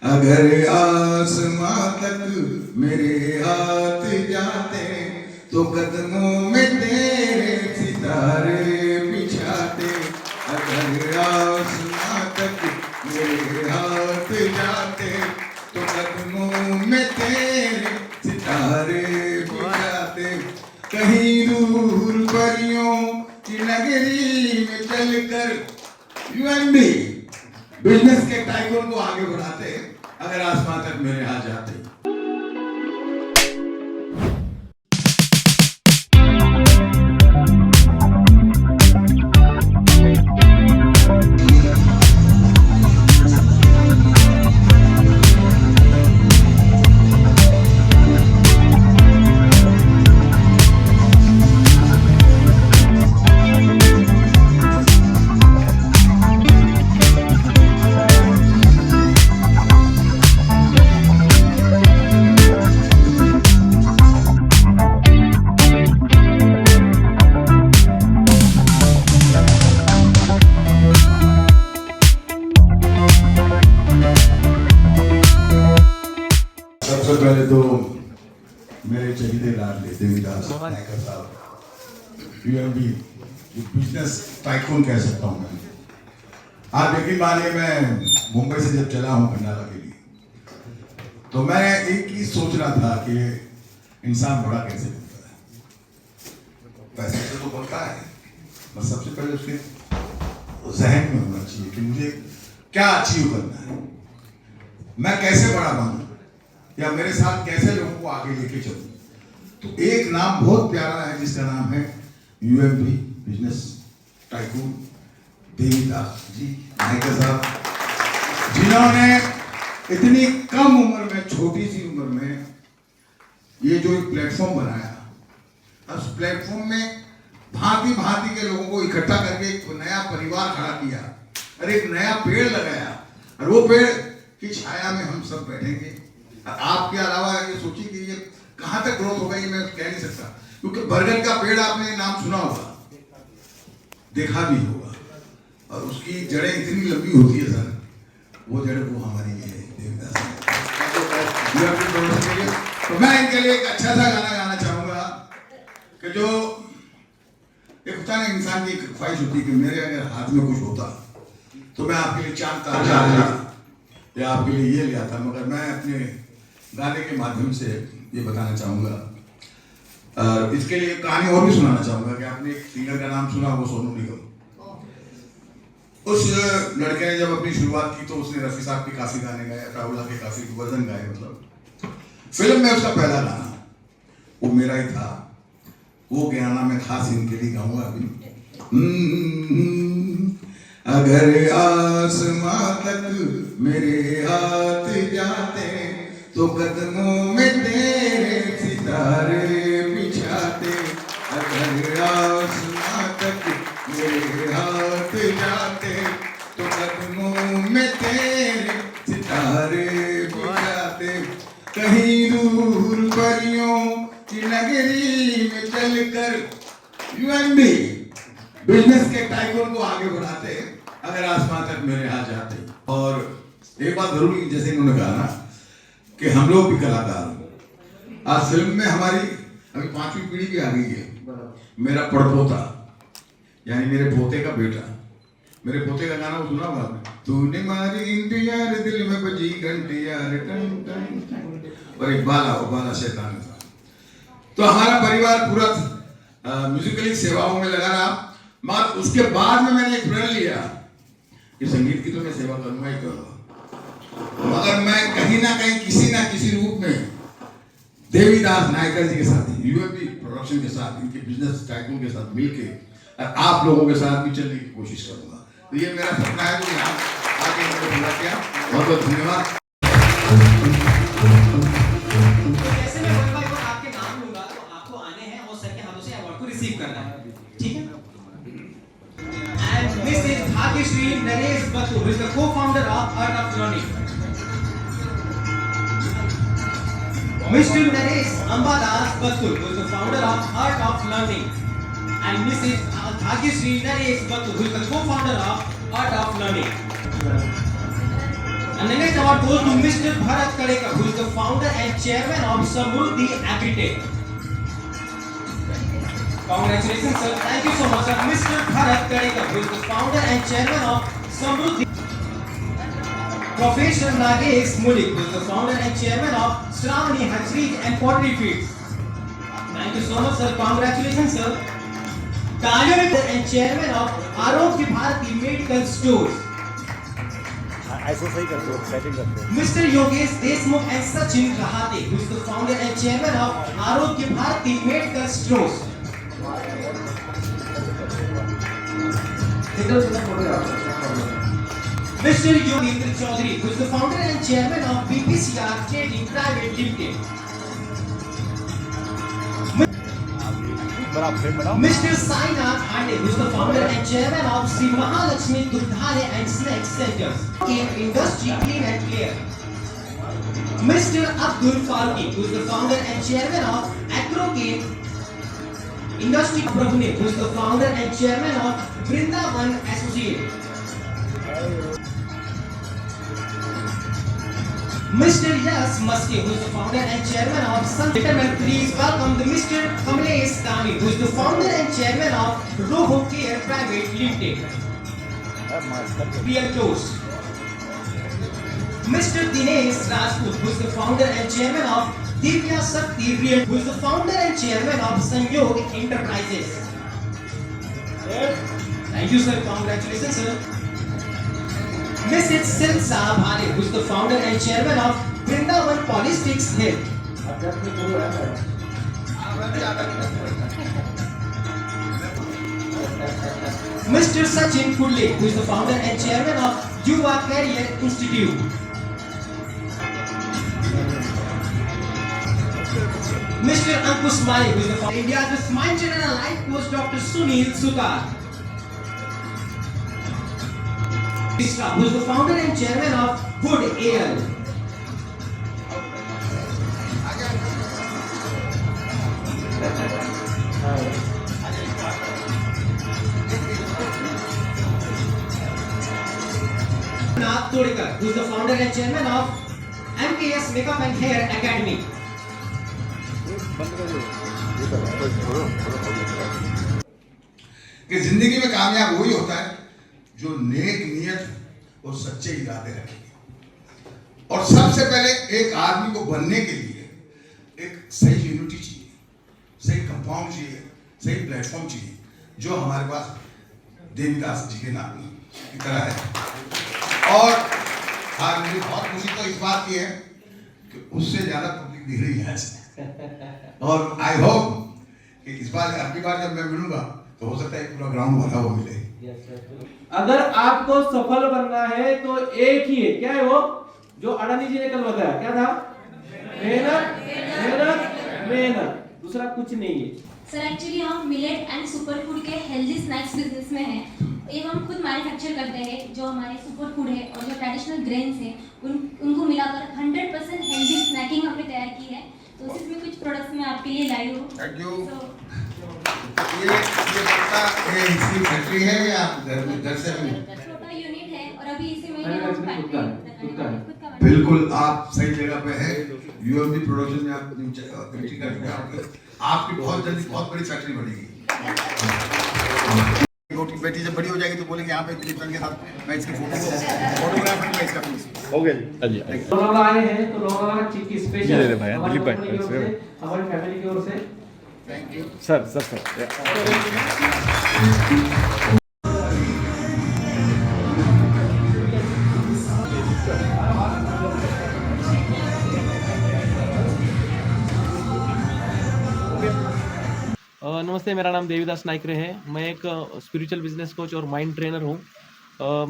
अगर आसमां तक मेरे हाथ जाते तो कदमों में तेरे सितारे बिछाते। अगर आसमां तक मेरे हाथ जाते तो कदमों में तेरे सितारे बिछाते। कहीं दूर परियों की नगरी में चलकर यूएमबी बिजनेस के टाइकून को आगे बढ़ाते। अगर आसमान तक मेरे हाथ जाते। सबसे पहले तो मेरे चहीते लाडले देवीदास नायकर साहब यूएमबी बिजनेस टाइकून कह सकता हूँ मैं। आप यकीन मानिए मैं मुंबई से जब चला हूँ खंडाला के लिए तो मैं एक ही सोच रहा था कि इंसान बड़ा कैसे बनता है। पैसे से तो बनता है बस सबसे पहले उसके जहन में होना चाहिए कि मुझे क्या अचीव करना है, मैं कैसे बड़ा बनूं या मेरे साथ कैसे लोगों को आगे लेके चलूं। तो एक नाम बहुत प्यारा है जिसका नाम है यूएमबी बिजनेस टाइकून देवीदास जी नायकर साहब, जिन्होंने इतनी कम उम्र में, छोटी सी उम्र में ये जो एक प्लेटफॉर्म बनाया, उस प्लेटफॉर्म में भांति भांति के लोगों को इकट्ठा करके एक नया परिवार खड़ा किया और एक नया पेड़ लगाया। और वो पेड़ की छाया में हम सब बैठेंगे। आपके अलावा ये सोचिए कि ये कहां तक ग्रोथ होगा ये मैं कह नहीं सकता, क्योंकि बरगद का पेड़ आपने नाम सुना होगा, देखा भी होगा, और उसकी जड़ें इतनी लंबी होती है सर, वो जड़ें वो हमारी ये देवदास है। तो मैं इनके लिए एक अच्छा सा गाना गाना चाहूंगा कि जो एक होता है इंसान की एक ख्वाहिश होती है कि मेरे अगर हाथ में कुछ होता तो मैं आपके लिए चांद तारा या आपके लिए ये लिया था, मगर मैं अपने गाने के माध्यम से ये बताना चाहूंगा। इसके लिए कहानी और भी सुनाना चाहूंगा कि आपने एक सिंगर का नाम सुना, वो सोनू निगम। उस लड़के ने जब अपनी शुरुआत की तो उसने रफी साहब के काफी गाने गाए, राहुल के काफी वर्जन गाए। मतलब फिल्म में उसका पहला गाना वो मेरा ही था, वो गाना मैं खास इनके लिए गाऊंगा अभी। अगर आसमां तक मेरे हाथ जाते तो कदमों में तेरे सितारे बिछाते। अगर आसमां तक मेरे हाथ जाते तो कदमों में तेरे सितारे बिछाते। कहीं दूर परियों की नगरी में चलकर यूएमबी बिजनेस के टाइकून को आगे बढ़ाते। अगर आसमान तक मेरे हाथ जाते। और एक बात जरूरी, जैसे इन्होंने कहा ना कि हम लोग भी कलाकार हैं। आज फिल्म में हमारी अभी 5वीं पीढ़ी भी आ गई है। मेरा पड़पोता यानी मेरे पोते का बेटा, मेरे पोते का गाना वो सुना हुआ आपने, तूने मारी इंडिया रे दिल में बजी घंटी यार टन टन टन। और एक बाला शैतान था। तो हमारा परिवार पूरा म्यूजिकली सेवाओं में लगा रहा। मगर उसके बाद में मैंने एक प्रण लिया कि संगीत की तो मैं सेवा करूंगा ही करूंगा, मगर मैं कहीं ना कहीं किसी ना किसी रूप में देवीदास नायकर जी के साथ, यूएमबी प्रोडक्शन के साथ, इनके बिजनेस टाइकून के साथ मिलके और आप लोगों के साथ भी चलने की कोशिश करूंगा। तो ये मेरा सपना है जो यहाँ आके मैंने पूरा किया। बहुत बहुत धन्यवाद। जैसे मैं वन बाय वन आपके नाम लूंगा तो आपको आने हैं और सर के हाथों से अवार्ड को रिसीव करना है, ठीक है? And Mrs. Bhagyashree Naresh Batu, who is the co-founder of Art of Learning. Mr. Naresh Ambadas Batu, who is the founder of Art of Learning. And Mrs. Bhagyashree Naresh Batu, who is the co-founder of Art of Learning. And the next award goes to Mr. Bharat Kadekar, who is the founder and chairman of Samruddhi Agritech. Congratulations, sir. Thank you so much, sir. Mr. Bharat Kadekar, who is the founder and chairman of Samruddhi. Professor Nagesh Mulik, who is the founder and chairman of Shravani Hatcheries and Pottery Feeds. Thank you so much, sir. Congratulations, sir. Director and chairman of Arogya Bharati Medical Stores. ऐसा सही करते हो, setting करते हो। Mr. Yogesh Deshmukh and Sachin Rahate, who is the founder and chairman of Arogya Bharati Medical Stores. Mr. Yogendra Chaudhary, who is the founder and chairman of BPCR Trading Private Limited. Mr. Sainath Hande, who is the founder and chairman of Sri Mahalakshmi Dugdhalaya and Snack Centers in Industry Clean and Clear. Mr. Abdul Farooqi, who is the founder and chairman of Agrocane Industry. Prabhune, who is the founder and chairman of Vrindavan Associate. Mr. Yas Maske, who is the founder and chairman of Sun. Gentlemen, please welcome the Mr. Kamlesh Dani, who is the founder and chairman of Roho Care Private Limited. Real Toast. Mr. Dinesh Rajput, who is the founder and chairman of Divya Shakti Real, who is the founder and chairman of Sanyog Enterprises. Thank you, sir. Congratulations, sir. Mrs. Silsa Bhale, who is the founder and chairman of Vrindavan Polistics Health. Mr. Sachin Kulle, who is the founder and chairman of Yuva Career Institute. Mr. Ankush Mali, who is the founder of India's Mind General Life Coach Dr. Sunil Sukar. Who is the founder and chairman of Good AL. Nath Todekar, who is the founder and chairman of MKS Makeup and Hair Academy. कि जिंदगी में कामयाब वही होता है जो नेक नियत और सच्चे इरादे रखे। और सबसे पहले एक आदमी को बनने के लिए एक सही यूनिटी चाहिए, सही कंपाउंड चाहिए, सही प्लेटफॉर्म चाहिए, जो हमारे पास देवीदास जी के नाम की तरह है। और हाँ, मुझे बहुत खुशी तो इस बात की है कि उससे ज्यादा पब्लिक दिख रही है। और आई होप कि इस बार अगली बार जब मैं मिलूंगा तो हो सकता है पूरा ग्राउंड भरा हुआ मिले। अगर आपको सफल बनना है तो एक ही है, क्या है वो जो अडानी जी ने कल बताया, क्या था? मेहनत मेहनत मेहनत, दूसरा कुछ नहीं है। सर एक्चुअली हम मिलेट एंड सुपर फूड के हेल्दी स्नैक्स बिजनेस में हैं। ये हम खुद मैन्युफैक्चर करते हैं। जो हमारे सुपर फूड है और जो ट्रेडिशनल ग्रेन्स हैं उनको मिलाकर 100% हेल्दी स्नैकिंग हमने तैयार की है। तो इसमें कुछ प्रोडक्ट्स मैं आपके लिए लाई हूँ। Thank you. ये पता है इसकी फैक्ट्री है या घर से छोटा यूनिट है और अभी इसी महीने हम फैक्ट्री बिल्कुल आप सही जगह पे है। यूएमबी प्रोडक्शन में आप फैक्ट्री करके आपकी बहुत जल्दी बहुत बड़ी फैक्ट्री बनेगी। बेटी जब बड़ी हो जाएगी तो बोलेंगे यहाँ पे दिलीप के साथ मैं इसकी फोटोग्राफ लूंगा इसका प्लीज। हो गया जी। लोनावाला आए हैं तो लोनावाला चिक्की स्पेशल हमारी फैमिली की ओर से थैंक यू सर। नमस्ते, मेरा नाम देवीदास नाइकरे है। मैं एक स्पिरिचुअल बिजनेस कोच और माइंड ट्रेनर हूँ।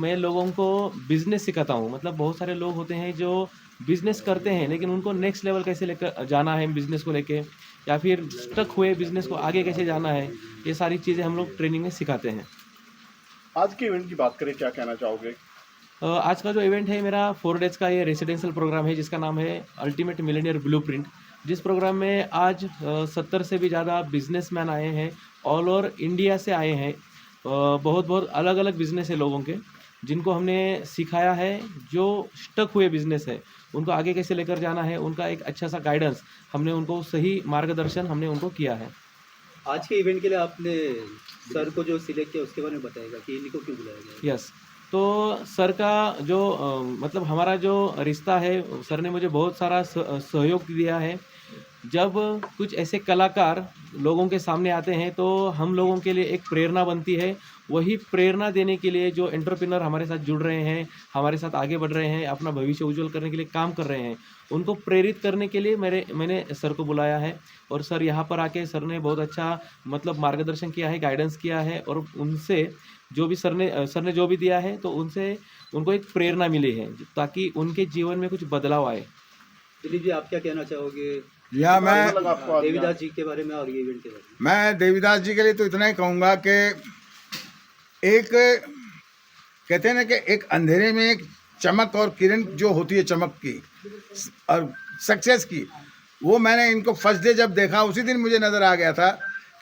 मैं लोगों को बिजनेस सिखाता हूँ। मतलब बहुत सारे लोग होते हैं जो बिजनेस करते हैं लेकिन उनको नेक्स्ट लेवल कैसे लेकर जाना है बिजनेस को लेके, या फिर स्टक हुए बिजनेस को आगे कैसे जाना है, ये सारी चीज़ें हम लोग ट्रेनिंग में सिखाते हैं। आज के इवेंट की बात करें, क्या कहना चाहोगे? आज का जो इवेंट है मेरा 4 डेज़ का ये रेसिडेंशियल प्रोग्राम है जिसका नाम है अल्टीमेट मिलेनियर ब्लूप्रिंट। जिस प्रोग्राम में आज 70 से भी ज़्यादा बिजनेसमैन आए हैं, ऑल ओवर इंडिया से आए हैं। बहुत अलग अलग बिजनेस है लोगों के, जिनको हमने सिखाया है, जो स्टक हुए बिजनेस है उनको आगे कैसे लेकर जाना है, उनका एक अच्छा सा गाइडेंस, हमने उनको सही मार्गदर्शन हमने उनको किया है। आज के इवेंट के लिए आपने सर को जो सिलेक्ट किया उसके बारे में बताएगा कि इनको क्यों बुलाया गया? यस, तो सर का जो मतलब हमारा जो रिश्ता है, सर ने मुझे बहुत सारा सहयोग दिया है। जब कुछ ऐसे कलाकार लोगों के सामने आते हैं तो हम लोगों के लिए एक प्रेरणा बनती है। वही प्रेरणा देने के लिए जो एंटरप्रेन्योर हमारे साथ जुड़ रहे हैं, हमारे साथ आगे बढ़ रहे हैं, अपना भविष्य उज्जवल करने के लिए काम कर रहे हैं, उनको प्रेरित करने के लिए मैंने सर को बुलाया है। और सर यहाँ पर आके सर ने बहुत अच्छा मतलब मार्गदर्शन किया है, गाइडेंस किया है, और उनसे जो भी सर ने जो भी दिया है तो उनसे उनको एक प्रेरणा मिली है ताकि उनके जीवन में कुछ बदलाव आए। दिलीप जी, आप क्या कहना चाहोगे या मैं देवीदास जी के बारे में और ये इवेंट के बारे में? मैं देवीदास जी के लिए तो इतना ही कहूँगा कि एक कहते हैं ना कि एक अंधेरे में एक चमक और किरण जो होती है चमक की और सक्सेस की, वो मैंने इनको फर्स्ट डे जब देखा उसी दिन मुझे नज़र आ गया था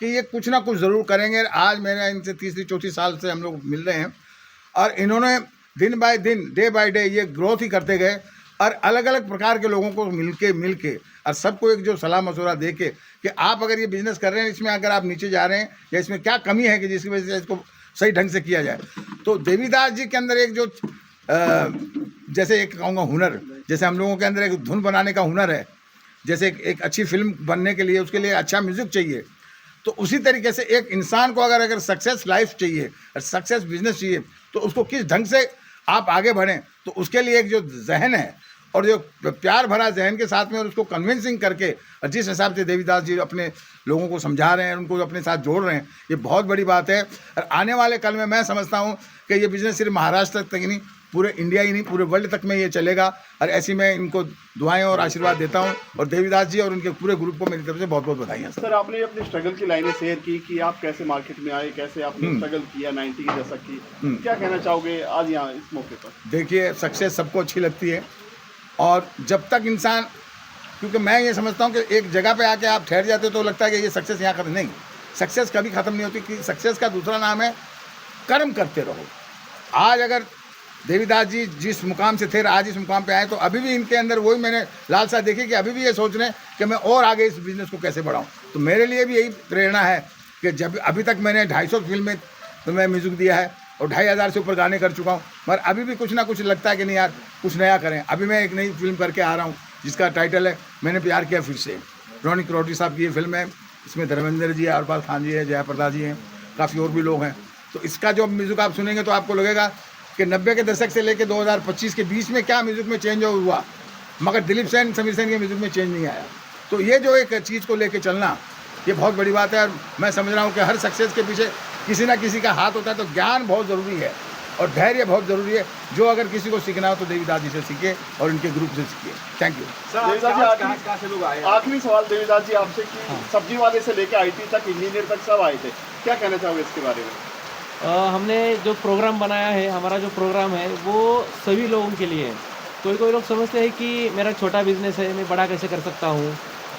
कि ये कुछ ना कुछ ज़रूर करेंगे। आज मैंने इनसे तीसरी चौथी साल से हम लोग मिल रहे हैं और इन्होंने दिन बाय दिन, डे बाय डे ये ग्रोथ ही करते गए और अलग अलग प्रकार के लोगों को मिल के और सबको एक जो सलाह मशवरा दे के कि आप अगर ये बिज़नेस कर रहे हैं, इसमें अगर आप नीचे जा रहे हैं या इसमें क्या कमी है कि जिसकी वजह से इसको सही ढंग से किया जाए। तो देवीदास जी के अंदर एक जो जैसे एक कहूँगा हुनर, जैसे हम लोगों के अंदर एक धुन बनाने का हुनर है, जैसे एक अच्छी फिल्म बनने के लिए उसके लिए अच्छा म्यूज़िक चाहिए, तो उसी तरीके से एक इंसान को अगर सक्सेस लाइफ चाहिए और सक्सेस बिजनेस चाहिए तो उसको किस ढंग से आप आगे बढ़ें, तो उसके लिए एक जो जहन है और जो प्यार भरा जहन के साथ में और उसको कन्विंसिंग करके और जिस हिसाब से देवीदास जी अपने लोगों को समझा रहे हैं, उनको अपने साथ जोड़ रहे हैं, ये बहुत बड़ी बात है। और आने वाले कल में मैं समझता हूँ कि ये बिज़नेस सिर्फ महाराष्ट्र तक ही नहीं, पूरे इंडिया ही नहीं, पूरे वर्ल्ड तक में ये चलेगा। और ऐसी मैं इनको दुआएं और आशीर्वाद देता हूँ और देवीदास जी और उनके पूरे ग्रुप को मेरी तरफ से बहुत बहुत बधाई। सर, आपने अपनी स्ट्रगल की लाइनें शेयर की कि आप कैसे मार्केट में आए, कैसे आपने स्ट्रगल किया 90 के दशक की, क्या कहना चाहोगे आज यहाँ इस मौके पर? देखिए, सक्सेस सबको अच्छी लगती है और जब तक इंसान, क्योंकि मैं ये समझता हूँ कि एक जगह पे आके आप ठहर जाते हो तो लगता है कि ये सक्सेस यहाँ खत्म नहीं, सक्सेस कभी ख़त्म नहीं होती। कि सक्सेस का दूसरा नाम है कर्म करते रहो। आज अगर देवीदास जी जिस मुकाम से थे आज इस मुकाम पे आए तो अभी भी इनके अंदर वही मैंने लालसा देखी कि अभी भी ये सोच रहे हैं कि मैं और आगे इस बिज़नेस को कैसे बढ़ाऊँ। तो मेरे लिए भी यही प्रेरणा है कि जब अभी तक मैंने 250 फिल्म में तो मैं म्यूज़िक दिया है और 2500 से ऊपर गाने कर चुका हूँ, मगर अभी भी कुछ ना कुछ लगता है कि नहीं यार कुछ नया करें। अभी मैं एक नई फिल्म करके आ रहा हूँ जिसका टाइटल है मैंने प्यार किया फिर से। रोनिक रोटी साहब की ये फिल्म है, इसमें धर्मेंद्र जी है, अरबाज खान जी है, जयाप्रदा जी हैं, काफ़ी और भी लोग हैं। तो इसका जो म्यूज़िक आप सुनेंगे तो आपको लगेगा कि 90 के दशक से लेकर 2025 के बीच में क्या म्यूज़िक में चेंज हुआ, मगर दिलीप सेन, समीर सेन के म्यूज़िक में चेंज नहीं आया। तो ये जो एक चीज़ को लेके चलना ये बहुत बड़ी बात है। और मैं समझ रहा हूँ कि हर सक्सेस के पीछे किसी ना किसी का हाथ होता है। तो ज्ञान बहुत ज़रूरी है और धैर्य बहुत ज़रूरी है। जो अगर किसी को सीखना हो तो देवीदास जी से सीखे और इनके ग्रुप से सीखिए। Thank you sir. आखिरी सवाल देवीदास जी आपसे कि सब्जी वाले से लेकर IT तक, इंजीनियर तक सब आए थे, क्या कहना चाहोगे इसके बारे में? हमने जो प्रोग्राम बनाया है, हमारा जो प्रोग्राम है वो सभी लोगों के लिए है। कोई लोग समझते हैं कि मेरा छोटा बिजनेस है, मैं बड़ा कैसे कर सकता हूँ।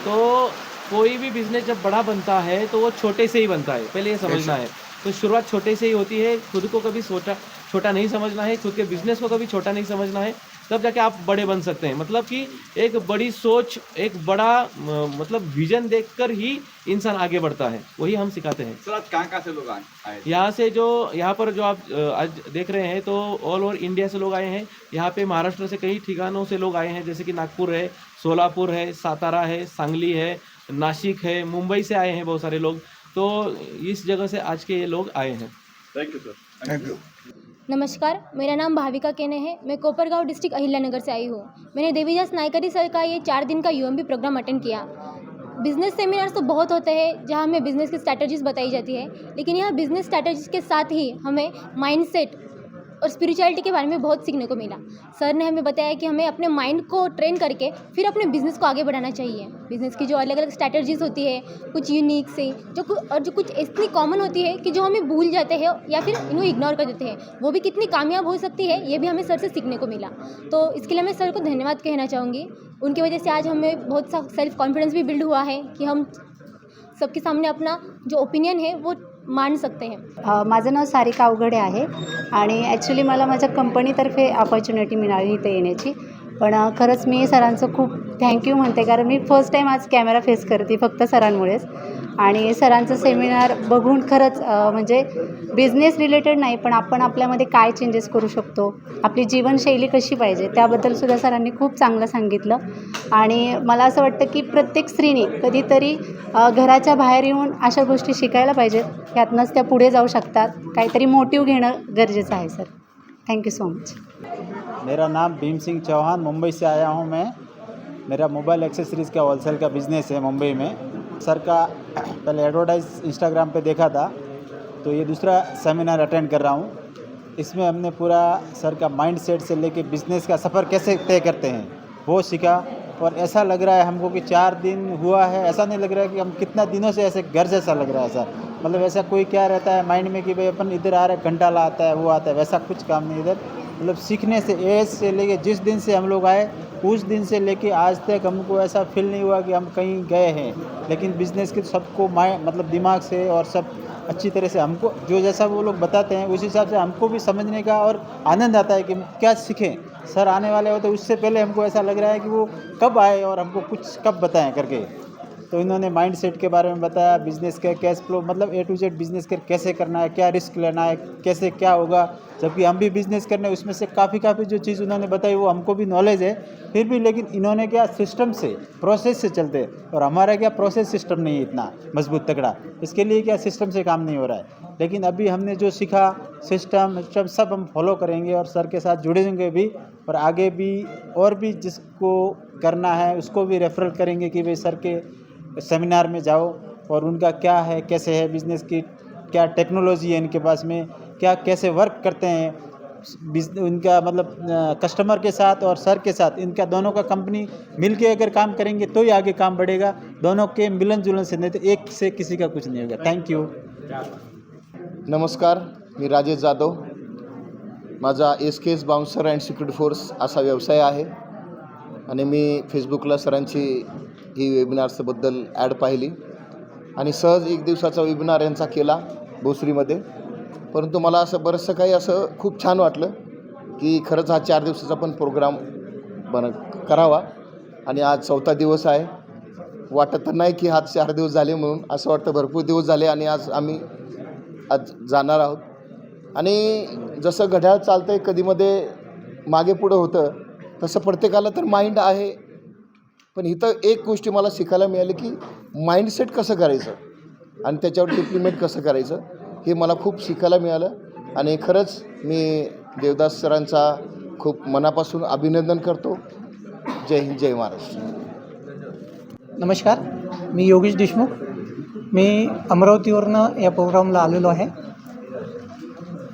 तो कोई भी बिजनेस जब बड़ा बनता है तो वो छोटे से ही बनता है, पहले ये समझना है। तो शुरुआत छोटे से ही होती है। खुद को कभी छोटा नहीं समझना है, खुद के बिजनेस को कभी छोटा नहीं समझना है, तब जाके आप बड़े बन सकते हैं। मतलब कि एक बड़ी सोच, एक बड़ा मतलब विजन देखकर ही इंसान आगे बढ़ता है, वही हम सिखाते हैं। सर, आज कहाँ से लोग आए? यहाँ पर जो आप आज देख रहे हैं तो ऑल ओवर इंडिया से लोग आए हैं। यहाँ पे महाराष्ट्र से कई ठिकानों से लोग आए हैं, जैसे कि नागपुर है, सोलापुर है, सातारा है, सांगली है, नासिक है, मुंबई से आए हैं बहुत सारे लोग। तो इस जगह से आज के ये लोग आए हैं। Thank you sir. Thank you. नमस्कार, मेरा नाम भाविका केने है। मैं कोपरगांव डिस्ट्रिक्ट अहिल्यानगर से आई हूँ। मैंने देवीदास नाइकरी सर का ये 4 दिन का UMB प्रोग्राम अटेंड किया। बिज़नेस सेमिनार्स तो बहुत होते हैं जहाँ हमें बिज़नेस की स्ट्रैटेजीज बताई जाती है, लेकिन यहाँ बिज़नेस स्ट्रैटेजीज के साथ ही हमें माइंडसेट और स्पिरिचुअलिटी के बारे में बहुत सीखने को मिला। सर ने हमें बताया कि हमें अपने माइंड को ट्रेन करके फिर अपने बिज़नेस को आगे बढ़ाना चाहिए। बिज़नेस की जो अलग अलग स्ट्रैटेजीज होती है, कुछ यूनिक से जो कुछ इतनी कॉमन होती है कि जो हमें भूल जाते हैं या फिर इन्हें इग्नोर कर देते हैं, वो भी कितनी कामयाब हो सकती है, ये भी हमें सर से सीखने को मिला। तो इसके लिए मैं सर को धन्यवाद कहना चाहूँगी। उनकी वजह से आज हमें बहुत सा सेल्फ कॉन्फिडेंस भी बिल्ड हुआ है कि हम सबके सामने अपना जो ओपिनियन है वो मांड सकते हैं। माझं नाव सारिका अवघडे आहे आणि ॲक्च्युली मला माझ्या कंपनीतर्फे अपॉर्च्युनिटी मिळाली इथे येण्याची. पण खरंच मी सरांचं खूप थँक्यू म्हणते, कारण मी फर्स्ट टाईम आज कॅमेरा फेस करते फक्त सरांमुळेच. आणि सरांचं सेमिनार बघून खरंच म्हणजे बिझनेस रिलेटेड नाही, पण आपण आपल्यामध्ये काय चेंजेस करू शकतो, आपली जीवनशैली कशी पाहिजे, त्याबद्दलसुद्धा सरांनी खूप चांगलं सांगितलं. आणि मला असं वाटतं की प्रत्येक स्त्रीने कधीतरी घराच्या बाहेर येऊन अशा गोष्टी शिकायला पाहिजेत, यातनंच त्या पुढे जाऊ शकतात. काहीतरी मोटिव्ह घेणं गरजेचं आहे sir. Thank you so much. मेरा नाम भीम सिंह चौहान, मुंबई से आया हूँ मैं। मेरा मोबाइल एक्सेसरीज़ का होलसेल का बिज़नेस है मुंबई में। सर का पहले एडवर्टाइज इंस्टाग्राम पे देखा था, तो ये दूसरा सेमिनार अटेंड कर रहा हूँ। इसमें हमने पूरा सर का माइंड सेट से लेके बिज़नेस का सफ़र कैसे तय करते हैं वो सीखा। और ऐसा लग रहा है हमको कि 4 दिन हुआ है, ऐसा नहीं लग रहा है कि हम कितना दिनों से ऐसे घर जैसा लग रहा है सर। मतलब ऐसा कोई क्या रहता है माइंड में कि भाई अपन इधर आ रहे घंटा ला आता है वो आता है, वैसा कुछ काम नहीं इधर। मतलब सीखने से एज से लेके जिस दिन से हम लोग आए उस दिन से लेके आज तक हमको ऐसा फील नहीं हुआ कि हम कहीं गए हैं। लेकिन बिज़नेस के सबको मतलब दिमाग से और सब अच्छी तरह से हमको जो जैसा वो लोग बताते हैं उस हिसाब से हमको भी समझने का और आनंद आता है कि क्या सीखें। सर आने वाले हो तो उससे पहले हमको ऐसा लग रहा है कि वो कब आए और हमको कुछ कब बताएं करके। तो इन्होंने माइंड सेट के बारे में बताया, बिज़नेस का कैश फ्लो मतलब A to Z बिज़नेस कैसे करना है, क्या रिस्क लेना है, कैसे क्या होगा। जबकि हम भी बिज़नेस करने उसमें से काफ़ी जो चीज़ उन्होंने बताई वो हमको भी नॉलेज है फिर भी, लेकिन इन्होंने क्या सिस्टम से प्रोसेस से चलते हैं और हमारा क्या प्रोसेस सिस्टम नहीं है इतना मजबूत तगड़ा, इसके लिए क्या सिस्टम से काम नहीं हो रहा है। लेकिन अभी हमने जो सीखा सिस्टम सब हम फॉलो करेंगे और सर के साथ जुड़ेंगे भी, और आगे भी और भी जिसको करना है उसको भी रेफरल करेंगे कि भाई सर के सेमिनार में जाओ और उनका क्या है कैसे है बिज़नेस की, क्या टेक्नोलॉजी है इनके पास में, क्या कैसे वर्क करते हैं इनका मतलब कस्टमर के साथ और सर के साथ, इनका दोनों का कंपनी मिलके अगर काम करेंगे तो ही आगे काम बढ़ेगा। दोनों के मिलन जुलन से, नहीं तो एक से किसी का कुछ नहीं होगा। Thank you. नमस्कार, मी राजेश जाधव। माझा SKS bouncer and security force असा व्यवसाय आहे आणि मी फेसबुकला सरांची ही वेबिनार्सबद्दल ॲड पाहिली आणि सहज 1 दिवसाचा वेबिनार यांचा केला भोसरीमध्ये। परंतु मला असं बरंचसं काही असं खूप छान वाटलं की खरंच हा 4 दिवसाचा पण प्रोग्राम करावा आणि आज 4था दिवस आहे। वाटत तर नाही की हा 4 दिवस झाले म्हणून, असं वाटतं भरपूर दिवस झाले आणि आज आम्ही जाणार आहोत। आणि जसं घड्याळ चालतंय कधीमध्ये मागे पुढं होतं तसं प्रत्येकाला तर माइंड आहे, पण इथं एक गोष्टी मला शिकायला मिळाली की माइंडसेट कसं करायचं आणि त्याच्यावर इम्प्लिमेंट कसं करायचं हे मला खूप शिकायला मिळालं। आणि खरंच मी देवदास सरांचा खूप मनापासून अभिनंदन करतो। जय हिंद, जय महाराष्ट्र। नमस्कार, मी योगेश देशमुख। मी अमरावतीवरनं या प्रोग्रामला आलेलो आहे।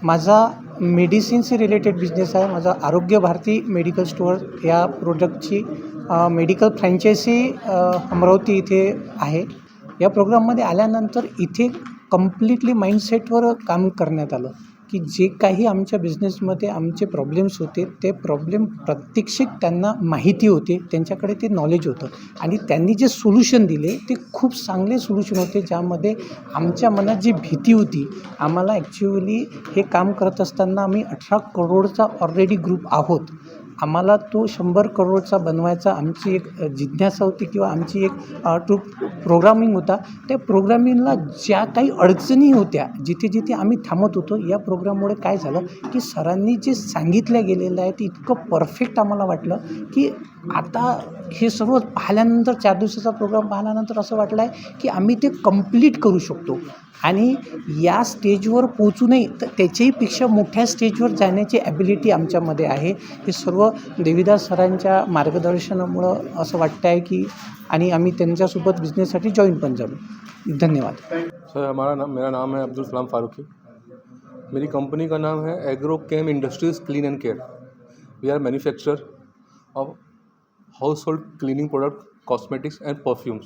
माझा मेडिसिनशी रिलेटेड बिझनेस आहे। माझा आरोग्य भारती मेडिकल स्टोअर या प्रोडक्टची मेडिकल फ्रँचायझी अमरावती इथे आहे। या प्रोग्राममध्ये आल्यानंतर इथे कम्प्लिटली माइंडसेटवर काम करण्यात आलं की जे काही आमच्या बिझनेसमध्ये आमचे प्रॉब्लेम्स होते ते प्रॉब्लेम प्रत्यक्षिक त्यांना माहिती होते, त्यांच्याकडे ते नॉलेज होतं आणि त्यांनी जे सोल्युशन दिले ते खूप चांगले सोल्युशन होते, ज्यामध्ये आमच्या मनात जी भीती होती, आम्हाला ॲक्च्युअली हे काम करत असताना आम्ही 18 करोडचा ऑलरेडी ग्रुप आहोत, आम्हाला तो 100 करोडचा बनवायचा आमची एक जिज्ञासा होती किंवा आमची एक प्रोग्रामिंग होता। त्या प्रोग्रामिंगला ज्या काही अडचणी होत्या, जिथे जिथे आम्ही थांबत होतो, या प्रोग्राममुळे काय झालं की सरांनी जे सांगितलं गेलेलं आहे ते इतकं परफेक्ट आम्हाला वाटलं की आता हे सर्व पाहिल्यानंतर 4 दिवसाचा प्रोग्राम पाहिल्यानंतर असं वाटलं आहे की आम्ही ते कंप्लीट करू शकतो आणि या स्टेजवर पोचूनही तर त्याच्याहीपेक्षा मोठ्या स्टेजवर जाण्याची ॲबिलिटी आमच्यामध्ये आहे। हे सर्व देवीदास सरांच्या मार्गदर्शनामुळं असं वाटतं आहे की आणि आम्ही त्यांच्यासोबत बिझनेससाठी जॉईन पण झालो। धन्यवाद सर। मेरा नाम है अब्दुल सलाम फारूकी। मेरी कंपनी का नाम है agro chem industries clean and care. We are manufacturer of household cleaning product, cosmetics and perfumes.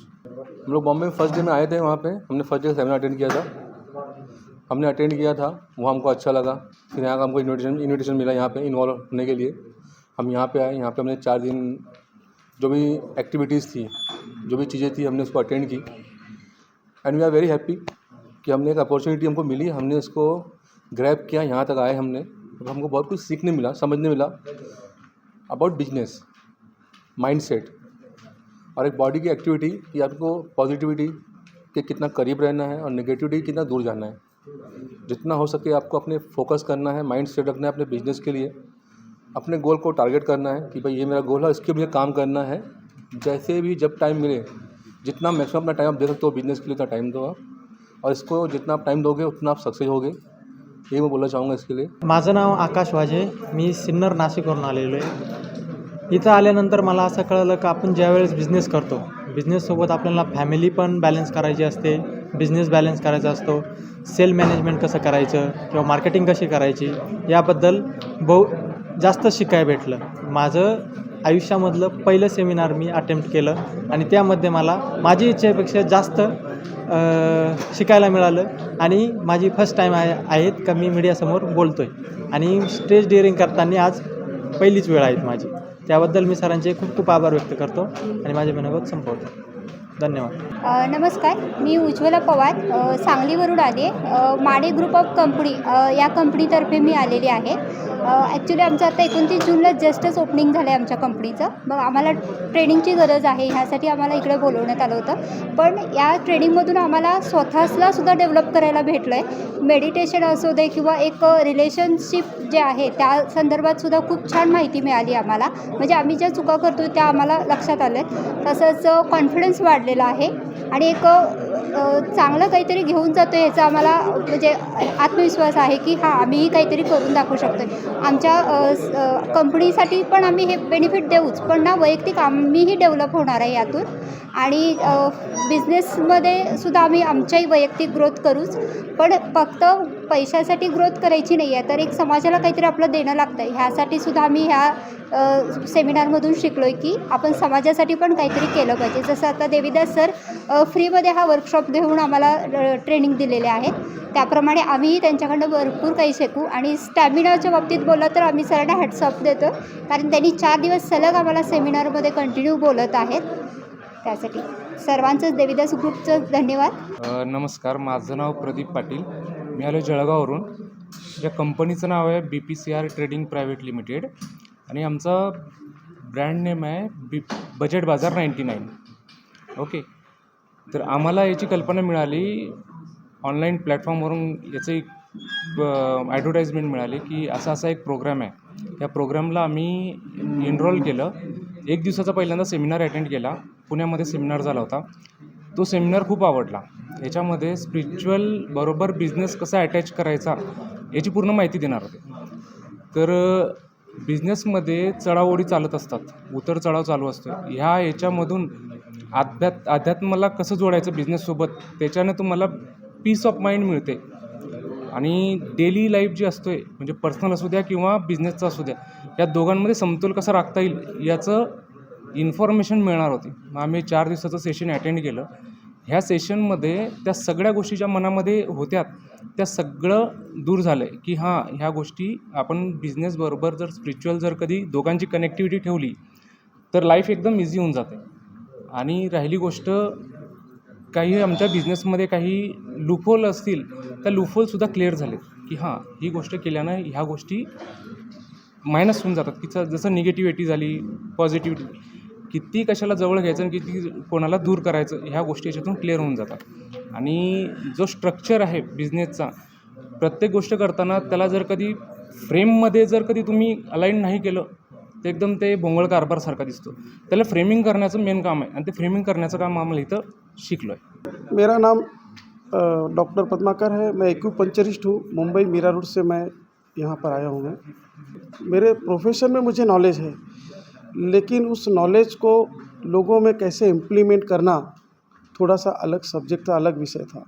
हम लोग बॉम्बे में फर्स्ट डे में आए थे, वहाँ पे हमने फर्स्ट डे सेमिनार अटेंड किया था। वो हमको अच्छा लगा। फिर यहाँ का हमको इन्विटेशन मिला यहाँ पे इन्वॉल्व होने के लिए। हम यहाँ पे आए। यहाँ पे हमने 4 दिन जो भी एक्टिविटीज़ थी, जो भी चीज़ें थी, हमने उसको अटेंड की and we are very happy कि हमने एक अपॉर्चुनिटी हमको मिली, हमने उसको ग्रैब किया, यहाँ तक आए हमने, और हमको बहुत कुछ सीखने मिला, समझने मिला अबाउट बिजनेस, माइंडसेट और एक बॉडी की एक्टिविटी कि आपको पॉजिटिविटी के कितना करीब रहना है और नेगेटिविटी कितना दूर जाना है। जितना हो सके आपको अपने फोकस करना है, माइंड सेट रखना है अपने बिजनेस के लिए, अपने गोल को टारगेट करना है कि भाई ये मेरा गोल है, इसके लिए काम करना है। जैसे भी जब टाइम मिले, जितना मैक्सिमम अपना टाइम आप दे सकते हो बिजनेस के लिए उतना टाइम दो आप, और इसको जितना आप टाइम दोगे उतना आप सक्सेस होगे, ये मैं बोलना चाहूँगा इसके लिए। माझं नाव आकाश वाजे, मी सिन्नर नाशिकवरून आलेलो आहे. इथं आल्यानंतर मला असं कळलं की आपण ज्यावेळेस बिझनेस करतो, बिझनेससोबत आपल्याला फॅमिली पण बॅलन्स करायची असते, बिझनेस बॅलन्स करायचा असतो, सेल मॅनेजमेंट कसं करायचं किंवा मार्केटिंग कशी करायची याबद्दल जास्त शिकायला भेटलं. माझं आयुष्यामधलं पहिलं सेमिनार मी अटेम्प्ट केलं आणि त्यामध्ये मला माझी इच्छेपेक्षा जास्त शिकायला मिळालं आणि माझी फर्स्ट टाईम आहेत का मी मीडियासमोर बोलतो आहे आणि स्टेज डेअरिंग करताना आज पहिलीच वेळ आहे माझी. त्याबद्दल मी सरांचे खूप खूप आभार व्यक्त करतो आणि माझे मनोगत संपवतो. धन्यवाद. नमस्कार, मी उज्ज्वला पवार, सांगलीवरून आले. माडे ग्रुप ऑफ कंपनी या कंपनीतर्फे मी आलेली आहे. ॲक्च्युली आमचं आता 29 जूनला जस्टच ओपनिंग झालं आहे आमच्या कंपनीचं. मग आम्हाला ट्रेनिंगची गरज आहे, ह्यासाठी आम्हाला इकडे बोलवण्यात आलं होतं. पण या ट्रेनिंगमधून आम्हाला स्वतःला सुद्धा डेव्हलप करायला भेटलं आहे. मेडिटेशन असू दे किंवा एक रिलेशनशिप जे आहे त्या संदर्भात सुद्धा खूप छान माहिती मिळाली आम्हाला. म्हणजे आम्ही ज्या चुका करतो त्या आम्हाला लक्षात आल्या. तसंच कॉन्फिडन्स वाढलेला आहे आणि एक चांगलं काहीतरी घेऊन जातो याचा आम्हाला म्हणजे आत्मविश्वास आहे की हां आम्हीही काहीतरी करून दाखवू शकतो. आमच्या कंपनीसाठी पण आम्ही हे बेनिफिट देऊच, पण ना वैयक्तिक आम्हीही डेव्हलप होणार आहे यातून आणि बिझनेसमध्ये सुद्धा आम्ही आमच्याही वैयक्तिक ग्रोथ करूच. पण फक्त पैशासाठी ग्रोथ करायची नाही आहे, तर एक समाजाला काहीतरी आपलं देणं लागतं आहे. ह्यासाठी सुद्धा आम्ही ह्या सेमिनारमधून शिकलो आहे की आपण समाजासाठी पण काहीतरी केलं पाहिजे. जसं आता देवीदास सर फ्रीमध्ये हा वर्कशॉप घेऊन आम्हाला ट्रेनिंग दिलेले आहेत, त्याप्रमाणे आम्हीही त्यांच्याकडनं भरपूर काही शिकू. आणि स्टॅमिनाच्या बाबतीत बोललं तर आम्ही सरांना हॅट्सअप देतो, कारण त्यांनी 4 दिवस सलग आम्हाला सेमिनारमध्ये कंटिन्यू बोलत आहेत. त्यासाठी सर्वांचंच देवीदास ग्रुपचं धन्यवाद. नमस्कार, माझं नाव प्रदीप पाटील, मी आलो जळगाववरून. या कंपनीचं नाव आहे BPCR ट्रेडिंग प्रायव्हेट लिमिटेड आणि आमचा ब्रँड नेम आहे बजेट बाजार 99. ओके, तर आम्हाला याची कल्पना मिळाली ऑनलाईन प्लॅटफॉर्मवरून. याचं एक ॲडव्हर्टाईजमेंट मिळाली की असा एक प्रोग्राम आहे. या प्रोग्रामला आम्ही एनरोल केलं. 1 दिवसाचा पहिल्यांदा सेमिनार अटेंड केला, पुण्यामध्ये सेमिनार झाला होता. तो सेमिनार खूप आवडला. याच्यामध्ये स्पिरिच्युअल बरोबर बिझनेस कसा अटॅच करायचा याची पूर्ण माहिती देणार होते. तर बिझनेसमध्ये चढाओढी चालत असतात, उतर चढाव चालू असतो. याच्यामधून अध्यात्माला कसं जोडायचं बिझनेससोबत, त्याच्यानं तुम्हाला पीस ऑफ माइंड मिळते. आणि डेली लाईफ जी असतो आहे, म्हणजे पर्सनल असू द्या किंवा बिझनेसचा असू द्या, या दोघांमध्ये समतोल कसा राखता येईल याचं इन्फॉर्मेशन मिळणार होती. मग आम्ही 4 दिवसाचं सेशन अटेंड केलं. ह्या सेशनमध्ये त्या सगळ्या गोष्टी ज्या मनामध्ये होत्या त्या सगळं दूर झालं आहे की हां, ह्या गोष्टी आपण बिझनेसबरोबर जर स्पिरिच्युअल जर कधी दोघांची कनेक्टिव्हिटी ठेवली तर लाईफ एकदम इझी होऊन जाते. आणि राहिली गोष्ट, काही आमच्या बिझनेसमध्ये काही लूपहोल असतील, त्या लूपहोलसुद्धा क्लिअर झाले की हां, ही गोष्ट केल्यानं ह्या गोष्टी मायनस होऊन जातात. की जसं निगेटिव्हिटी झाली, पॉझिटिव्हिटी, किती कशाला जवळ घ्यायचं आणि किती कोणाला दूर करायचं, ह्या गोष्टी याच्यातून क्लिअर होऊन जातात. आणि जो स्ट्रक्चर आहे बिझनेसचा, प्रत्येक गोष्ट करताना त्याला जर कधी फ्रेममध्ये जर कधी तुम्ही अलाईन नाही केलं तर एकदम ते भोंगळ कारभारसारखा दिसतो. त्याला फ्रेमिंग करण्याचं मेन काम आहे आणि ते फ्रेमिंग करण्याचं काम आम्हाला इथं शिकलो आहे. मेरा नाम डॉक्टर पद्माकर है. मैं एक्यूपंक्चरिस्ट हूँ. मुंबई मीरा रोड से मैं यहाँ पर आया हूँ. मैं मेरे प्रोफेशन में मुझे नॉलेज है, लेकिन उस नॉलेज को लोगों में कैसे इम्प्लीमेंट करना थोड़ा सा अलग सब्जेक्ट था, अलग विषय था.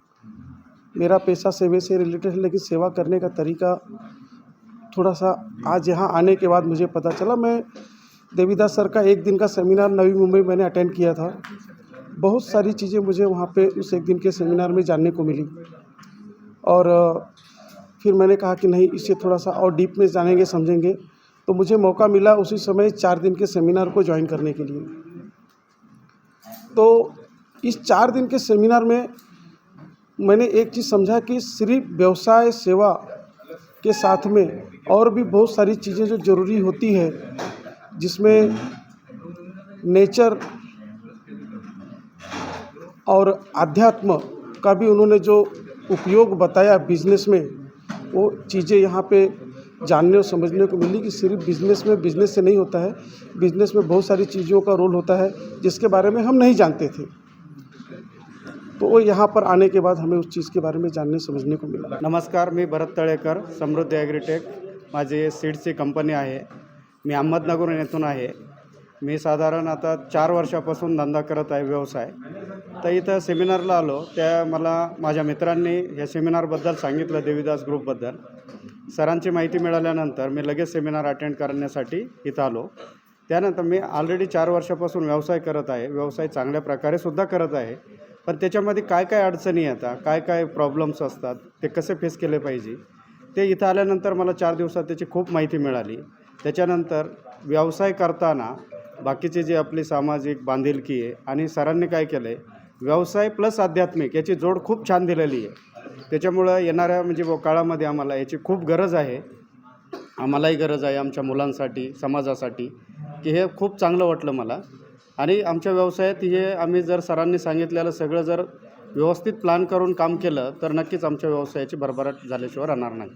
मेरा पेशा सेवा से रिलेटेड है, लेकिन सेवा करने का तरीका थोड़ा सा आज यहाँ आने के बाद मुझे पता चला. मैं देवीदास सर का 1 दिन का सेमिनार नवी मुंबई मैंने अटेंड किया था. बहुत सारी चीज़ें मुझे वहाँ पे उस 1 दिन के सेमिनार में जानने को मिली और फिर मैंने कहा कि नहीं, इससे थोड़ा सा और डीप में जानेंगे, समझेंगे. तो मुझे मौका मिला उसी समय 4 दिन के सेमिनार को ज्वाइन करने के लिए. तो इस 4 दिन के सेमिनार में मैंने एक चीज़ समझा कि सिर्फ व्यवसाय सेवा के साथ में और भी बहुत सारी चीज़ें जो ज़रूरी होती है, जिसमें नेचर और अध्यात्म का भी उन्होंने जो उपयोग बताया बिजनेस में, वो चीज़ें यहाँ पे जानने और समझने को मिली कि सिर्फ बिजनेस में बिजनेस से नहीं होता है, बिजनेस में बहुत सारी चीज़ों का रोल होता है जिसके बारे में हम नहीं जानते थे। तो वो यहाँ पर आने के बाद हमें उस चीज़ के बारे में जानने समझने को मिला। नमस्कार, मी भरत तळेकर, समृद्धी ॲग्रीटेक. माझी सीड्सची कंपनी आहे. मी अहमदनगर येथून आहे. मी साधारण आता 4 वर्षापासून धंदा करत आहे, व्यवसाय. तर इथं सेमिनारला आलो, त्या मला माझ्या मित्रांनी या सेमिनारबद्दल सांगितलं, देवीदास ग्रुपबद्दल. सरांची माहिती मिळाल्यानंतर मी लगेच सेमिनार अटेंड करण्यासाठी इथं आलो. त्यानंतर मी ऑलरेडी 4 वर्षापासून व्यवसाय करत आहे. व्यवसाय चांगल्या प्रकारे सुद्धा करत आहे. पण त्याच्यामध्ये काय काय अडचणी येतात, काय काय प्रॉब्लेम्स असतात, ते कसे फेस केले पाहिजे, ते इथं आल्यानंतर मला 4 दिवसात त्याची खूप माहिती मिळाली. त्याच्यानंतर व्यवसाय करताना बाकीची जी आपली सामाजिक बांधिलकी आहे आणि सरांनी काय केलं आहे, व्यवसाय प्लस आध्यात्मिक याची जोड खूप छान दिलेली आहे. त्याच्यामुळं येणाऱ्या म्हणजे काळामध्ये आम्हाला याची खूप गरज आहे. आम्हालाही गरज आहे, आमच्या मुलांसाठी, समाजासाठी, की हे खूप चांगलं वाटलं मला. आणि आमच्या व्यवसायात हे आम्ही जर सरांनी सांगितलेलं सगळं जर व्यवस्थित प्लॅन करून काम केलं तर नक्कीच आमच्या व्यवसायाची भरभराट झाल्याशिवाय राहणार नाही.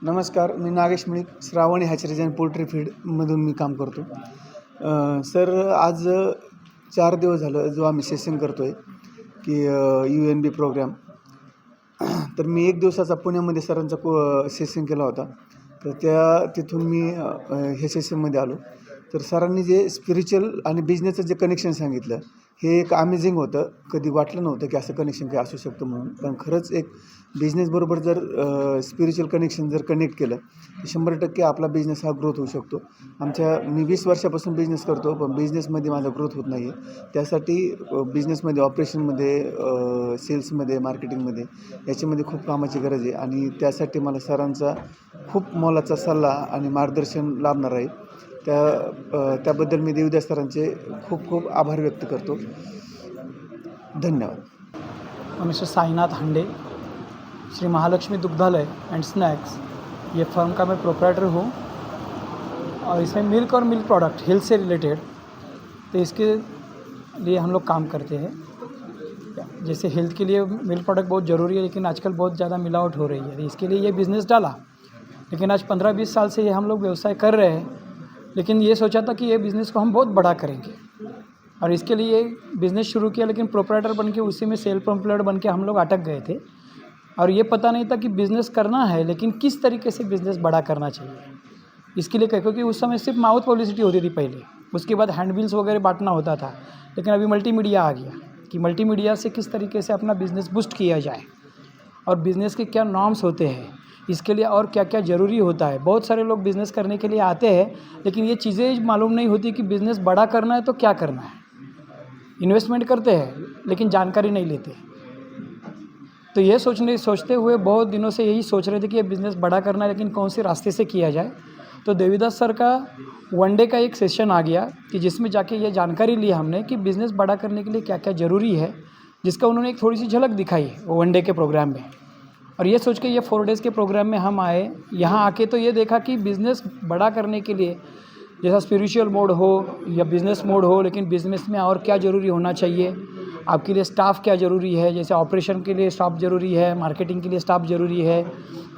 नमस्कार, मी Nagesh मिळिक, Shravani hatcheries and poultry फीडमधून मी काम करतो. सर, आज 4 दिवस झालं जो आम्ही सेशन करतो आहे की UNB प्रोग्राम. तर मी 1 दिवसाचा पुण्यामध्ये सरांचा सेशन केला होता. तर तिथून मी हे सेशनमध्ये आलो. तर सरांनी जे स्पिरिच्युअल आणि बिझनेसचं जे कनेक्शन सांगितलं, हे एक अमेझिंग होतं. कधी वाटलं नव्हतं की असं कनेक्शन काही असू शकतं म्हणून. पण खरंच एक बिझनेसबरोबर जर स्पिरिच्युअल कनेक्शन जर कनेक्ट केलं तर 100% आपला बिझनेस हा ग्रोथ होऊ शकतो. मी 20 वर्षापासून बिझनेस करतो, पण बिझनेसमध्ये माझा ग्रोथ होत नाही आहे. त्यासाठी बिझनेसमध्ये, ऑपरेशनमध्ये, सेल्समध्ये, मार्केटिंगमध्ये याच्यामध्ये खूप कामाची गरज आहे. आणि त्यासाठी मला सरांचा खूप मोलाचा सल्ला आणि मार्गदर्शन लाभणार आहे. त्याबद्दल मी देवीदास सरांचे खूप खूप आभार व्यक्त करतो. धन्यवाद. मिस्टर साईनाथ हांडे, श्री महालक्ष्मी दुग्धालय एंड स्नैक्स, ये फर्म का मैं प्रोप्राइटर हूँ और इसमें मिल्क और मिल्क प्रोडक्ट हेल्थ से रिलेटेड, तो इसके लिए हम लोग काम करते हैं. जैसे हेल्थ के लिए मिल्क प्रोडक्ट बहुत ज़रूरी है, लेकिन आजकल बहुत ज़्यादा मिलावट हो रही है. इसके लिए ये बिज़नेस डाला, लेकिन आज 15-20 साल से ये हम लोग व्यवसाय कर रहे हैं. लेकिन ये सोचा था कि ये बिज़नेस को हम बहुत बड़ा करेंगे और इसके लिए बिज़नेस शुरू किया, लेकिन प्रोप्राइटर बन के उसी में सेल्फ एम्प्लॉयड बन के हम लोग अटक गए थे. और ये पता नहीं था कि बिज़नेस करना है, लेकिन किस तरीके से बिज़नेस बड़ा करना चाहिए. इसके लिए क्योंकि उस समय सिर्फ माउथ पब्लिसिटी होती थी पहले, उसके बाद हैंडबिल्स वगैरह बांटना होता था. लेकिन अभी मल्टीमीडिया आ गया कि मल्टीमीडिया से किस तरीके से अपना बिज़नेस बूस्ट किया जाए और बिज़नेस के क्या नॉर्म्स होते हैं, इसके लिए और क्या क्या ज़रूरी होता है. बहुत सारे लोग बिज़नेस करने के लिए आते हैं, लेकिन ये चीज़ें मालूम नहीं होती कि बिज़नेस बड़ा करना है तो क्या करना है. इन्वेस्टमेंट करते हैं लेकिन जानकारी नहीं लेते. तो ये सोचते हुए बहुत दिनों से यही सोच रहे थे कि ये बिज़नेस बड़ा करना है, लेकिन कौन से रास्ते से किया जाए. तो देवीदास सर का 1 डे का एक सेशन आ गया कि जिसमें जाके ये जानकारी ली हमने कि बिज़नेस बड़ा करने के लिए क्या क्या ज़रूरी है, जिसका उन्होंने एक थोड़ी सी झलक दिखाई वो 1 डे के प्रोग्राम में. और ये सोच के ये 4 डेज़ के प्रोग्राम में हम आए. यहाँ आके तो ये देखा कि बिज़नेस बड़ा करने के लिए जैसा स्पिरिचुअल मोड हो या बिज़नेस मोड हो, लेकिन बिज़नेस में और क्या ज़रूरी होना चाहिए, आपके लिए स्टाफ क्या ज़रूरी है. जैसे ऑपरेशन के लिए स्टाफ ज़रूरी है, मार्केटिंग के लिए स्टाफ ज़रूरी है,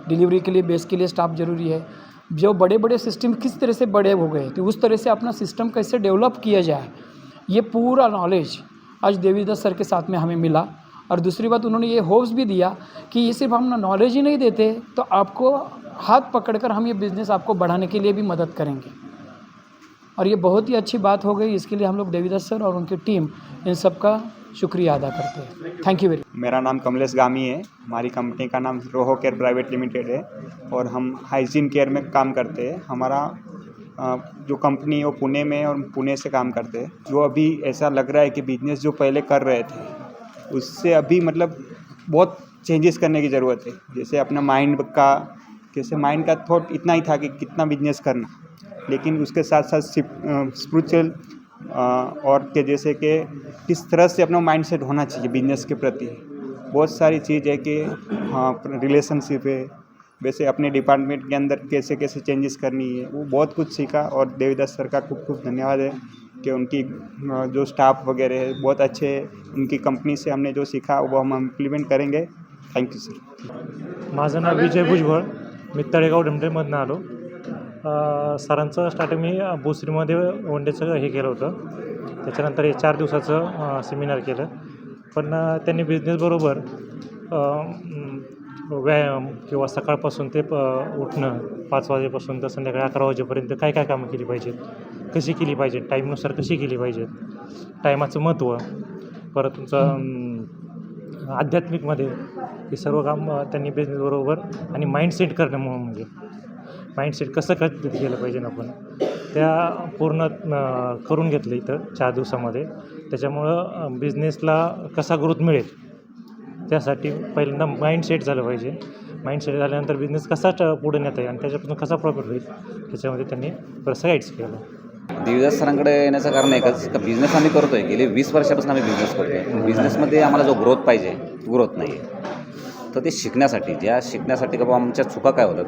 डिलीवरी के लिए, बेस के लिए स्टाफ ज़रूरी है. जो बड़े बड़े सिस्टम किस तरह से बड़े हो गए, तो उस तरह से अपना सिस्टम कैसे डेवलप किया जाए, ये पूरा नॉलेज आज देवीदास सर के साथ में हमें मिला. और दूसरी बात, उन्होंने ये होप्स भी दिया कि ये सिर्फ हम नॉलेज ही नहीं देते, तो आपको हाथ पकड़कर हम ये बिज़नेस आपको बढ़ाने के लिए भी मदद करेंगे. और ये बहुत ही अच्छी बात हो गई. इसके लिए हम लोग देवीदास सर और उनकी टीम इन सब का शुक्रिया अदा करते हैं. Thank you very much. मेरा नाम कमलेश गामी है. हमारी कंपनी का नाम रोहो केयर प्राइवेट लिमिटेड है और हम हाइजीन केयर में काम करते हैं. हमारा जो कंपनी है वो पुणे में और पुणे से काम करते हैं. जो अभी ऐसा लग रहा है कि बिज़नेस जो पहले कर रहे थे उससे अभी मतलब बहुत चेंजेस करने की ज़रूरत है. जैसे अपना माइंड का थॉट इतना ही था कि कितना बिजनेस करना, लेकिन उसके साथ साथ स्पिरिचुअल और के जैसे कि किस तरह से अपना माइंडसेट होना चाहिए बिजनेस के प्रति, बहुत सारी चीज़ है कि हाँ रिलेशनशिप है, वैसे अपने डिपार्टमेंट के अंदर कैसे कैसे चेंजेस करनी है, वो बहुत कुछ सीखा। और देवीदास सर का खूब खूब धन्यवाद है कि उनकी जो स्टाफ वगैरह है बहुत अच्छे है। उनकी कंपनी से हमने जो सीखा वो हम इम्प्लीमेंट करेंगे। Thank you sir. माझं नाव विजय भुजबळ, मी तळेगाव डमटेमधनं आलो. सरांचं स्टार्टिंग मी भोसरीमध्ये वनडेचं हे केलं होतं, त्याच्यानंतर हे 4 दिवसाचं सेमिनार केलं. पण त्यांनी बिझनेसबरोबर व्यायाम किंवा सकाळपासून ते उठणं 5 वाजेपासून तर संध्याकाळी 11 वाजेपर्यंत काय काय कामं केली पाहिजेत, कशी केली पाहिजेत, टाईमनुसार कशी केली पाहिजेत, टायमाचं महत्त्व, परत तुमचं आध्यात्मिकमध्ये हे सर्व काम त्यांनी बिझनेसबरोबर आणि माइंडसेट करणं म्हणजे माइंडसेट कसं केलं पाहिजे आपण त्या पूर्ण करून घेतलं इथं 4 दिवसामध्ये. त्याच्यामुळं बिझनेसला कसा ग्रोथ मिळेल त्यासाठी पहिल्यांदा माइंडसेट झालं पाहिजे. माइंडसेट झाल्यानंतर बिझनेस कसा पुढे नेता येईल आणि त्याच्यापासून कसा प्रॉफिट होईल त्याच्यामध्ये त्यांनी बरंचसं गाईड्स केलं. देवीदास सरांकडे येण्याचं कारण एकच का बिझनेस आम्ही करतो आहे, गेले 20 वर्षापासून आम्ही बिझनेस करतो आहे. पण बिझनेसमध्ये आम्हाला जो ग्रोथ पाहिजे ग्रोथ नाही आहे. तर ते शिकण्यासाठी का बाबा आमच्या चुका काय होतात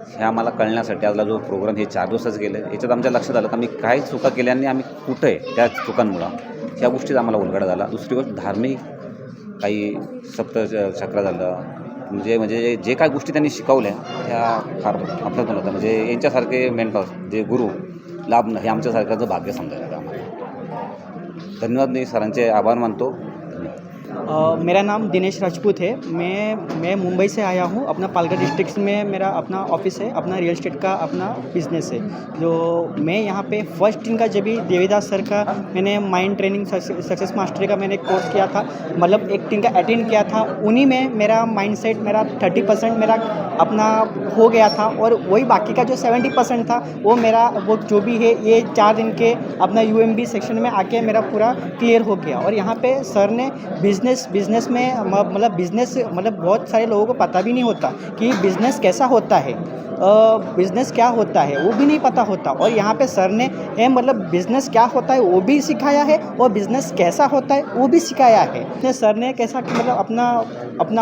हे आम्हाला कळण्यासाठी आजला जो प्रोग्राम हे 4 दिवसाचं गेलं याच्यात आमच्या लक्षात आलं का मी काय चुका केल्या आणि आम्ही कुठं आहे त्या चुकांमुळं ह्या गोष्टीचा आम्हाला उलगडा झाला. दुसरी गोष्ट धार्मिक काही सप्तचक्र झालं म्हणजे जे काय गोष्टी त्यांनी शिकवल्या त्या फार आपल्यातून होत्या. म्हणजे यांच्यासारखे मेंटॉर जे गुरु लाभणं हे आमच्यासारख्याचं भाग्य समजायला आम्हाला. धन्यवाद. मी सरांचे आभार मानतो. मेरा नाम दिनेश राजपूत है. मैं मुंबई से आया हूँ. अपना पालघर डिस्ट्रिक्ट में मेरा अपना ऑफिस है, अपना रियल एस्टेट का अपना बिजनेस है. जो मैं यहाँ पे फर्स्ट दिन का जब भी देवीदास सर का मैंने माइंड ट्रेनिंग सक्सेस मास्टरी का मैंने कोर्स किया था, मतलब एक दिन का अटेंड किया था, उन्हीं में मेरा माइंडसेट मेरा 30% मेरा अपना हो गया था. और वही बाकी का जो 70% था वो मेरा वो जो भी है ये 4 दिन के अपना UMB सेक्शन में आके मेरा पूरा क्लियर हो गया. और यहाँ पे सर ने बिज़नेस में मतलब बिज़नेस मतलब बहुत सारे लोगों को पता भी नहीं होता कि बिज़नेस कैसा होता है, बिज़नेस क्या होता है वो भी नहीं पता होता. और यहाँ पे सर ने मतलब बिज़नेस क्या होता है वो भी सिखाया है और बिज़नेस कैसा होता है वो भी सिखाया है. सर ने कैसा मतलब अपना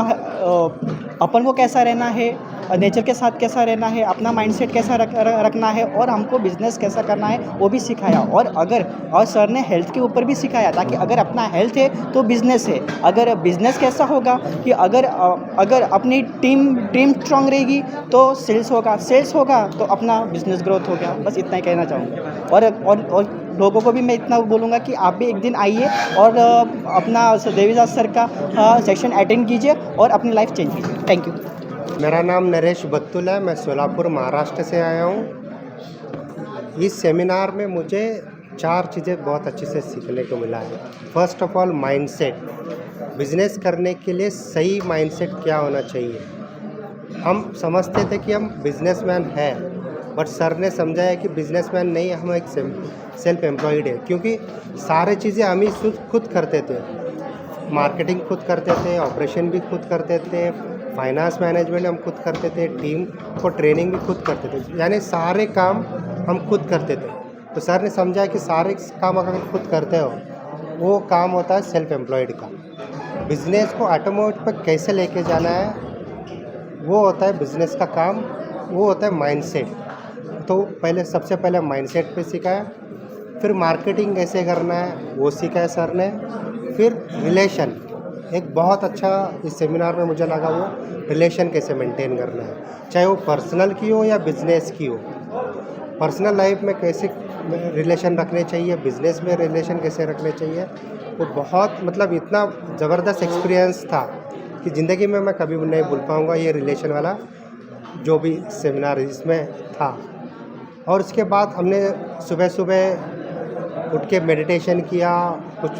अपन को कैसा रहना है, नेचर के साथ कैसा रहना है, अपना माइंडसेट कैसा रखना है और हमको बिज़नेस कैसा करना है वो भी सिखाया. और सर ने हेल्थ के ऊपर भी सिखाया ताकि अगर अपना हेल्थ है तो बिज़नेस है. अगर बिज़नेस कैसा होगा कि अगर अपनी टीम स्ट्रांग रहेगी तो सेल्स होगा तो अपना बिज़नेस ग्रोथ हो गया. बस इतना ही कहना चाहूँगा. और लोगों को भी मैं इतना बोलूँगा कि आप भी एक दिन आइए और अपना देवीदास सर का सेक्शन अटेंड कीजिए और अपनी लाइफ चेंज कीजिए. Thank you. मेरा नाम नरेश बत्तुल है. मैं सोलापुर महाराष्ट्र से आया हूँ. इस सेमिनार में मुझे 4 चीज़ें बहुत अच्छे से सीखने को मिला है. First of all mindset. Business करने के लिए सही माइंडसेट क्या होना चाहिए. हम समझते थे कि हम बिजनेसमैन हैं, बट सर ने समझाया कि बिजनेसमैन नहीं, हम एक सेल्फ एम्प्लॉयड है. क्योंकि सारी चीज़ें हम ही खुद करते थे. मार्केटिंग खुद करते थे, ऑपरेशन भी खुद करते थे, फाइनेंस मैनेजमेंट हम खुद करते थे, टीम को ट्रेनिंग भी खुद करते थे. यानी सारे काम हम खुद करते थे. तो सर ने समझा कि सारे काम अगर खुद करते हो वो काम होता है सेल्फ एम्प्लॉयड का. बिज़नेस को ऑटोमोटिव पर कैसे लेके जाना है वो होता है बिज़नेस का काम, वो होता है माइंडसेट. तो सबसे पहले माइंडसेट पे सिखाया, फिर मार्केटिंग कैसे करना है वो सिखाया सर ने, फिर रिलेशन. एक बहुत अच्छा इस सेमिनार में मुझे लगा वो रिलेशन कैसे मेंटेन करना है, चाहे वो पर्सनल की हो या बिज़नेस की हो. पर्सनल लाइफ में कैसे रिलेशन रखने चाहिए, बिज़नेस में रिलेशन कैसे रखने चाहिए, वो बहुत मतलब इतना ज़बरदस्त एक्सपीरियंस था कि ज़िंदगी में मैं कभी नहीं भूल पाऊँगा ये रिलेशन वाला जो भी सेमिनार इसमें था. और उसके बाद हमने सुबह उठ के मेडिटेशन किया, कुछ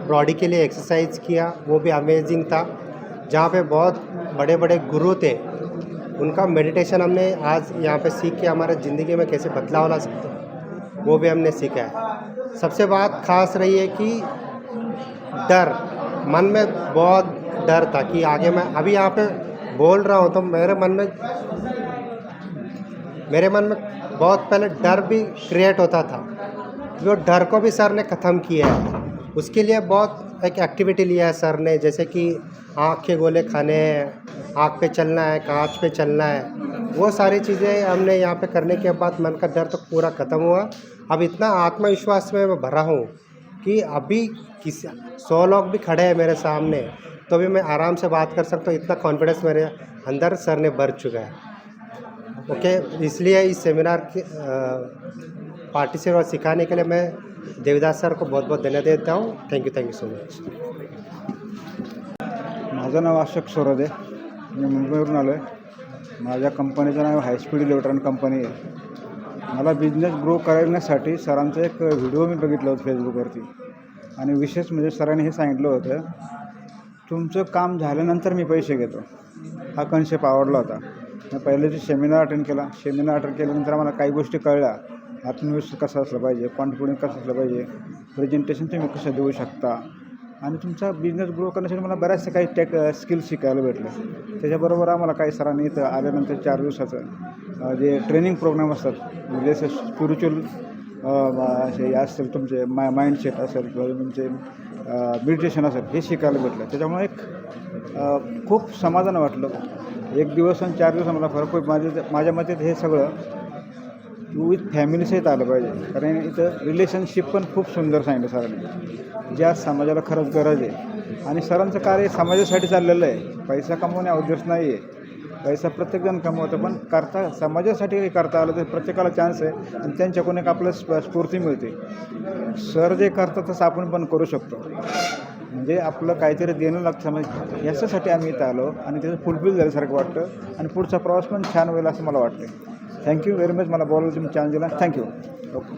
बॉडी के लिए एक्सरसाइज किया, वो भी अमेजिंग था. जहाँ पे बहुत बड़े बड़े गुरु थे उनका मेडिटेशन हमने आज यहाँ पे सीख के हमारे ज़िंदगी में कैसे बदलाव ला सकते हैं वो भी हमने सीखा है. सबसे बात खास रही है कि डर, मन में बहुत डर था कि आगे मैं अभी यहाँ पे बोल रहा हूँ तो मेरे मन में बहुत पहले डर भी क्रिएट होता था. वो डर को भी सर ने ख़त्म किया है. उसके लिए बहुत एक एक्टिविटी लिया है सर ने, जैसे कि आँख के गोले खाने हैं, आँख पे चलना है, कांच पे चलना है, वो सारी चीज़ें हमने यहाँ पे करने के बाद मन का डर तो पूरा ख़त्म हुआ। अब इतना आत्मविश्वास में मैं भरा हूँ कि अभी किसी 100 लोग भी खड़े हैं मेरे सामने तो भी मैं आराम से बात कर सकता हूँ, इतना कॉन्फिडेंस मेरे अंदर सर ने भर चुका है। ओके, इसलिए इस सेमिनार के पार्टिसिपेट और सिखाने के लिए मैं देवीदास सर को बहुत बहुत धन्यवाद देता हूँ। Thank you so much. माझं नाव अशोक सोरदे, मी मुंबईवरून आलो आहे. माझ्या कंपनीचं नाव हायस्पीड इलेक्ट्रॉनिक कंपनी आहे. मला बिझनेस ग्रो करण्यासाठी सरांचा एक व्हिडिओ मी बघितला होता फेसबुकवरती आणि विशेष म्हणजे सरांनी हे सांगितलं होतं, तुमचं काम झाल्यानंतर मी पैसे घेतो. हा कन्सेप्ट आवडला होता. मी पहिल्याची सेमिनार अटेंड केल्यानंतर मला काही गोष्टी कळल्या. आत्मविश्वास कसा असला पाहिजे, कॉन्फिडन्स कसं असलं पाहिजे, प्रेझेंटेशन तुम्ही कसं देऊ शकता आणि तुमचा बिझनेस ग्रो करण्यासाठी मला बऱ्याचशा काही स्किल्स शिकायला भेटले. त्याच्याबरोबर आम्हाला काही सरांनी इथं आल्यानंतर 4 दिवसाचं जे ट्रेनिंग प्रोग्राम असतात, म्हणजे जसे स्पिरिच्युअल हे असतील, तुमचे माइंडसेट असेल किंवा तुमचे मेडिटेशन असेल, हे शिकायला भेटलं. त्याच्यामुळे एक खूप समाधान वाटलं. 1 दिवस आणि 4 दिवस मला फरक खूप माझ्या मते हे सगळं विथ फॅमिलीसहित आलं पाहिजे. कारण इथं रिलेशनशिप पण खूप सुंदर सांगितलं सरांनी, ज्या समाजाला खरंच गरज आहे. आणि सरांचं कार्य समाजासाठी चाललेलं आहे. पैसा कमवणे उद्देश नाही आहे. पैसा प्रत्येकजण कमवतं, पण करता समाजासाठी काही करता आलं तर प्रत्येकाला चान्स आहे आणि त्यांच्याकडून एक आपल्याला स्फूर्ती मिळते. सर जे करतात तसं आपण पण करू शकतो. म्हणजे आपलं काहीतरी देणं लागतं समाज, याच्यासाठी आम्ही इथं आलो आणि त्याचं फुलफिल झाल्यासारखं वाटतं आणि पुढचा प्रवास पण छान होईल असं मला वाटतं. Thank you very much. मला बोलायला तुम्ही चान्स दिला. थँक्यू. ओके.